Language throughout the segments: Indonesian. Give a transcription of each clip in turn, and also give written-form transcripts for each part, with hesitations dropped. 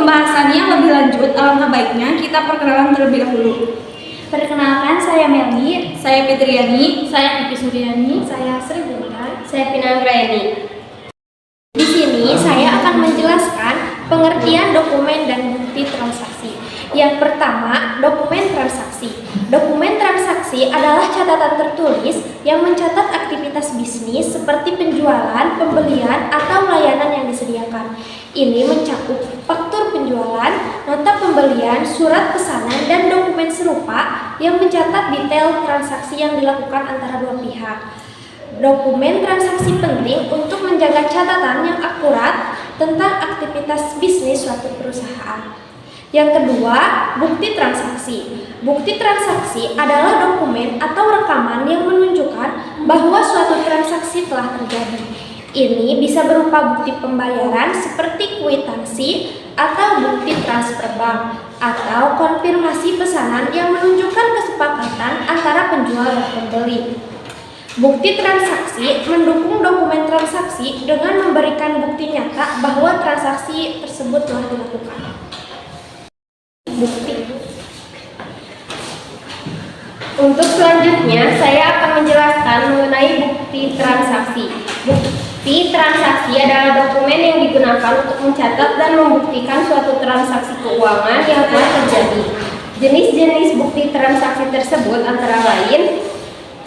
pembahasannya lebih lanjut, alangkah baiknya kita perkenalan terlebih dahulu. Perkenalkan, saya Meli. Saya Fitriani. Saya Kiki Suryani. Saya Sri Bunta. Saya Pinanggraeni. Di sini saya akan menjelaskan pengertian dokumen dan bukti transaksi. Yang pertama, dokumen transaksi. Dokumen transaksi adalah catatan tertulis yang mencatat aktivitas bisnis seperti penjualan, pembelian, atau layanan yang disediakan. Ini mencakup faktur penjualan, nota pembelian, surat pesanan, dan dokumen serupa yang mencatat detail transaksi yang dilakukan antara dua pihak. Dokumen transaksi penting untuk menjaga catatan yang akurat tentang aktivitas bisnis suatu perusahaan. Yang kedua, bukti transaksi. Bukti transaksi adalah dokumen atau rekaman yang menunjukkan bahwa suatu transaksi telah terjadi. Ini bisa berupa bukti pembayaran seperti kwitansi atau bukti transfer bank atau konfirmasi pesanan yang menunjukkan kesepakatan antara penjual dan pembeli. Bukti transaksi mendukung dokumen transaksi dengan memberikan bukti nyata bahwa transaksi tersebut telah dilakukan. Bukti. Untuk selanjutnya, saya akan menjelaskan mengenai bukti transaksi. Bukti transaksi adalah dokumen yang digunakan untuk mencatat dan membuktikan suatu transaksi keuangan yang telah terjadi. Jenis-jenis bukti transaksi tersebut antara lain: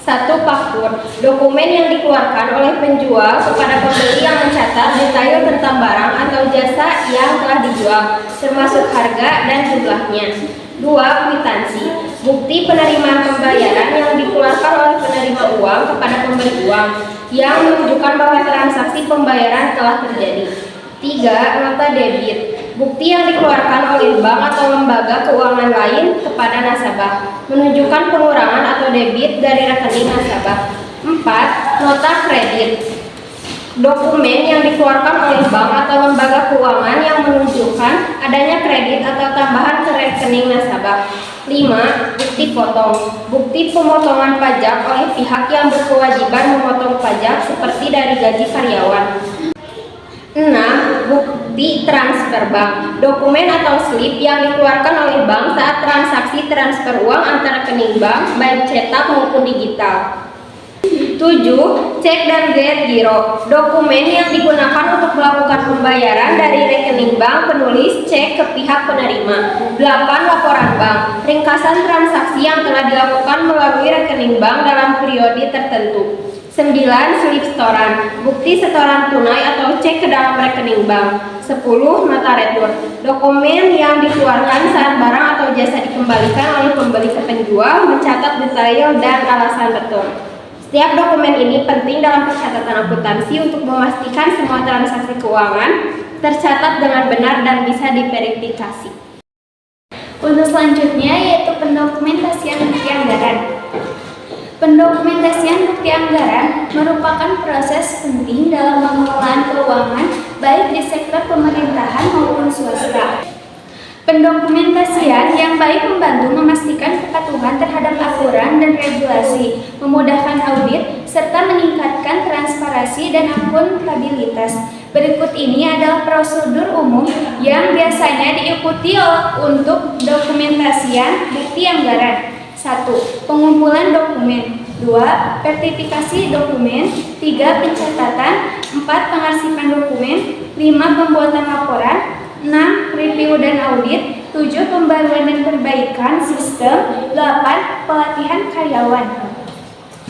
1. Faktur, dokumen yang dikeluarkan oleh penjual kepada pembeli yang mencatat detail tentang barang atau jasa yang telah dijual, termasuk harga dan jumlahnya. 2. Kwitansi, bukti penerimaan pembayaran yang dikeluarkan oleh penerima uang kepada pemberi uang, yang menunjukkan bahwa transaksi pembayaran telah terjadi. 3. Nota debit, bukti yang dikeluarkan oleh bank atau lembaga keuangan lain kepada nasabah, menunjukkan pengurangan atau debit dari rekening nasabah. 4. Nota kredit, dokumen yang dikeluarkan oleh bank atau lembaga keuangan yang menunjukkan adanya kredit atau tambahan ke rekening nasabah. 5. Bukti potong, bukti pemotongan pajak oleh pihak yang berkewajiban memotong pajak seperti dari gaji karyawan. 6. Bukti transfer bank, dokumen atau slip yang dikeluarkan oleh bank saat transaksi transfer uang antar rekening bank, baik cetak maupun digital. 7. Cek dan get giro, dokumen yang digunakan untuk melakukan pembayaran dari rekening bank penulis cek ke pihak penerima. 8. Laporan bank, ringkasan transaksi yang telah dilakukan melalui rekening bank dalam periode tertentu. 9. Slip setoran, bukti setoran tunai atau cek ke dalam rekening bank. 10. Nota retur, dokumen yang dikeluarkan saat barang atau jasa dikembalikan oleh pembeli ke penjual, mencatat detail dan alasan betul. Setiap dokumen ini penting dalam pencatatan akuntansi untuk memastikan semua transaksi keuangan tercatat dengan benar dan bisa diverifikasi. Untuk selanjutnya yaitu pendokumentasian bukti anggaran. Pendokumentasian bukti anggaran merupakan proses penting dalam pengelolaan keuangan baik di sektor pemerintahan maupun swasta. Pendokumentasian yang baik membantu memastikan kepatuhan terhadap aturan dan regulasi, memudahkan audit, serta meningkatkan transparansi dan akuntabilitas. Berikut ini adalah prosedur umum yang biasanya diikuti untuk dokumentasian bukti anggaran. 1. Pengumpulan dokumen. 2. Verifikasi dokumen. 3. Pencatatan. 4. Pengarsipan dokumen. 5. Pembuatan laporan. 6. Review dan audit. 7. Pembaruan dan perbaikan sistem. 8. Pelatihan karyawan.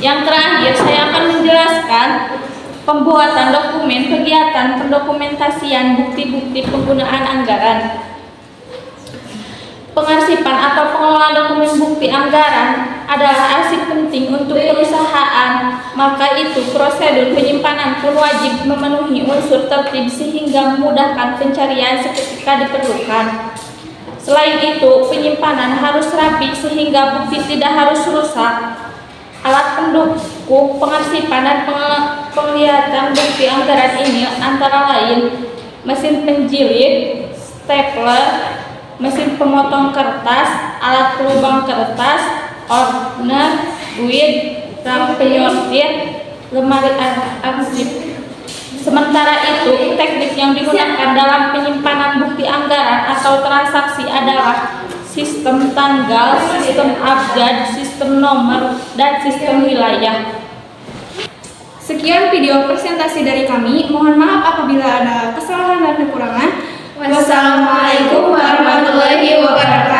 Yang terakhir, saya akan menjelaskan pembuatan dokumen kegiatan pendokumentasian bukti-bukti penggunaan anggaran. Pengarsipan atau pengelolaan dokumen bukti anggaran adalah arsip penting untuk perusahaan, maka itu prosedur penyimpanan pun wajib memenuhi unsur tertib sehingga memudahkan pencarian seketika diperlukan. Selain itu, penyimpanan harus rapi sehingga bukti tidak harus rusak. Alat pendukung pengarsipan dan penglihatan bukti anggaran ini antara lain mesin penjilid, stapler, mesin pemotong kertas, alat pelubang kertas, ordner, guide, ram penyortir, lemari arsip. Sementara itu, teknik yang digunakan dalam penyimpanan bukti anggaran atau atau transaksi adalah sistem tanggal, sistem abjad, sistem nomor, dan sistem wilayah. Sekian video presentasi dari kami. Mohon maaf apabila ada kesalahan dan kekurangan. Wassalamualaikum warahmatullahi wabarakatuh.